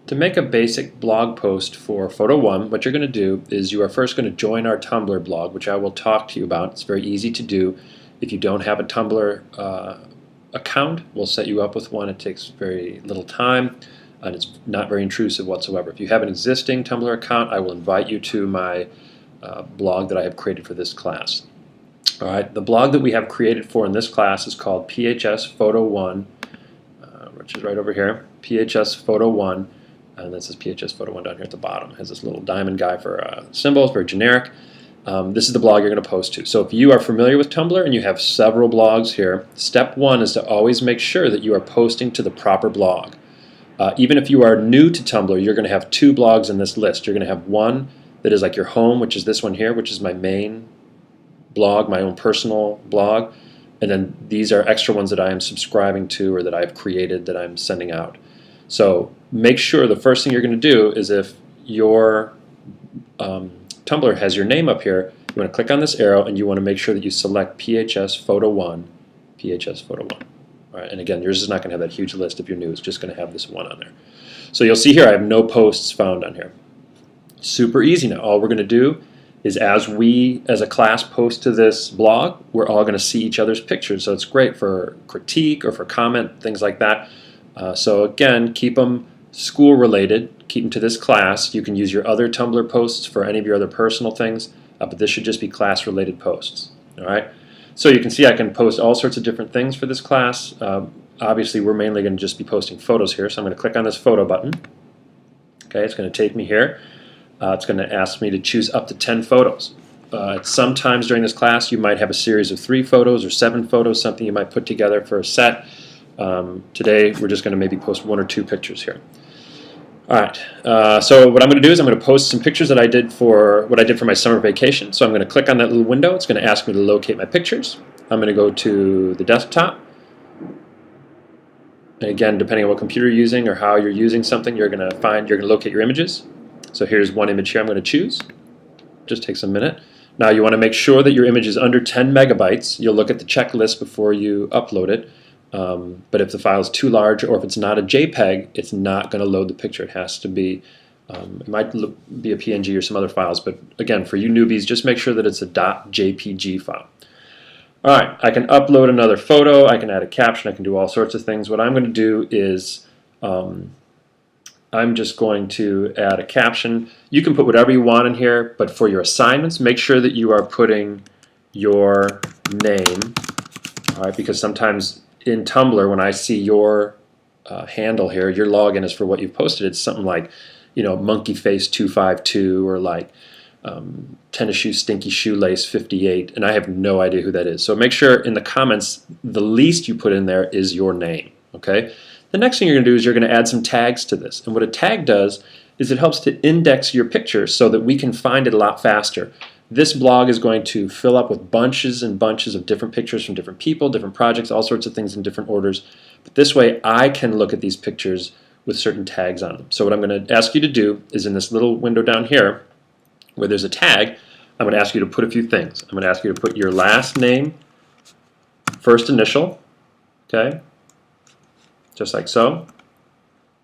To make a basic blog post for photo1, what you're going to do is you are first going to join our Tumblr blog, which I will talk to you about. It's very easy to do. If you don't have a Tumblr account, we'll set you up with one. It takes very little time, and it's not very intrusive whatsoever. If you have an existing Tumblr account, I will invite you to my blog that I have created for this class. All right, the blog that we have created for in this class is called PHS Photo1, which is right over here, PHS Photo1. And this is PHS Photo1 down here at the bottom. It has this little diamond guy for symbols, very generic. This is the blog you're going to post to. So if you are familiar with Tumblr and you have several blogs here, step one is to always make sure that you are posting to the proper blog. Even if you are new to Tumblr, you're going to have two blogs in this list. You're going to have one that is like your home, which is this one here, which is my main blog, my own personal blog. And then these are extra ones that I am subscribing to or that I've created that I'm sending out. So make sure the first thing you're going to do is if your Tumblr has your name up here, you want to click on this arrow and you want to make sure that you select PHS Photo1, PHS Photo1. All right, and again, yours is not going to have that huge list if you're new. It's just going to have this one on there. So you'll see here I have no posts found on here. Super easy now. All we're going to do is as we, as a class, post to this blog, we're all going to see each other's pictures. So it's great for critique or for comment, things like that. So again, keep them school related, keep them to this class. You can use your other Tumblr posts for any of your other personal things, but this should just be class related posts. All right. So you can see I can post all sorts of different things for this class. Obviously, we're mainly going to just be posting photos here, so I'm going to click on this photo button. Okay, it's going to take me here. It's going to ask me to choose up to 10 photos. Sometimes during this class, you might have a series of 3 photos or 7 photos, something you might put together for a set. Today we're just going to maybe post 1 or 2 pictures here. Alright, so what I'm going to do is I'm going to post some pictures that I did for what I did for my summer vacation. So I'm going to click on that little window. It's going to ask me to locate my pictures. I'm going to go to the desktop. And again, depending on what computer you're using or how you're using something, you're going to locate your images. So here's one image here I'm going to choose. Just takes a minute. Now you want to make sure that your image is under 10 megabytes. You'll look at the checklist before you upload it. But if the file is too large or if it's not a JPEG, it's not going to load the picture. It has to be, it might be a PNG or some other files, but again, for you newbies, just make sure that it's a .jpg file. Alright, I can upload another photo, I can add a caption, I can do all sorts of things. What I'm going to do is I'm just going to add a caption. You can put whatever you want in here, but for your assignments, make sure that you are putting your name, alright, because sometimes in Tumblr, when I see your handle here, your login is for what you've posted. It's something like, you know, monkeyface252 or like tennis shoe stinky shoelace 58, and I have no idea who that is. So make sure in the comments, the least you put in there is your name. Okay. The next thing you're going to do is you're going to add some tags to this, and what a tag does is it helps to index your picture so that we can find it a lot faster. This blog is going to fill up with bunches and bunches of different pictures from different people, different projects, all sorts of things in different orders. But this way I can look at these pictures with certain tags on them. So what I'm going to ask you to do is in this little window down here where there's a tag, I'm going to ask you to put a few things. I'm going to ask you to put your last name, first initial, okay, just like so.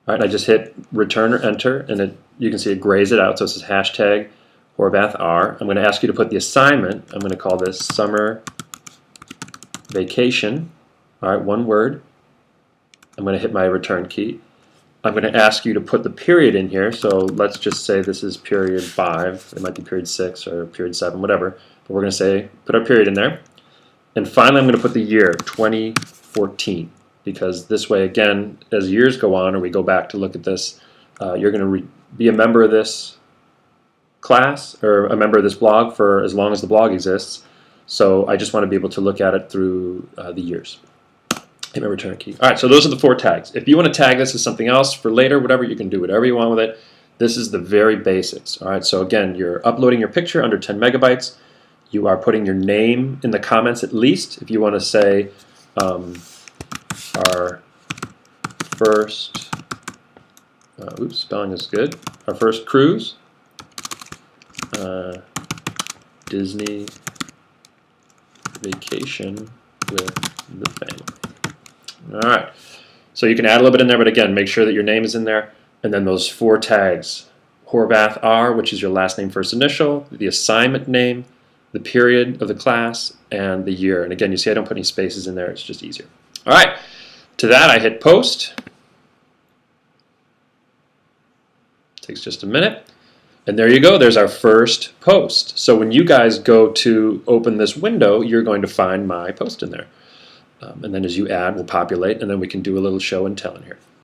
All right, I just hit return or enter, and you can see it grays it out, so it says hashtag Horvath R. I'm going to ask you to put the assignment. I'm going to call this summer vacation. All right, one word. I'm going to hit my return key. I'm going to ask you to put the period in here. So let's just say this is period 5. It might be period 6 or period 7, whatever. But we're going to say put our period in there. And finally, I'm going to put the year 2014 because this way, again, as years go on or we go back to look at this, you're going to be a member of this class or a member of this blog for as long as the blog exists. So I just want to be able to look at it through the years. Hit my return key. Alright, so those are the 4 tags. If you want to tag this as something else for later, whatever, you can do whatever you want with it. This is the very basics. Alright, so again, you're uploading your picture under 10 megabytes. You are putting your name in the comments at least. If you want to say our first, oops, spelling is good. Our first cruise. Disney vacation with the family. Alright, so you can add a little bit in there, but again, make sure that your name is in there. and then those 4 tags. Horvath R, which is your last name, first initial, the assignment name, the period of the class, and the year. And again, you see I don't put any spaces in there. It's just easier. All right. To that, I hit post. Takes just a minute. And there you go. There's our first post. So when you guys go to open this window, you're going to find my post in there. And then as you add, we'll populate, and then we can do a little show and tell in here.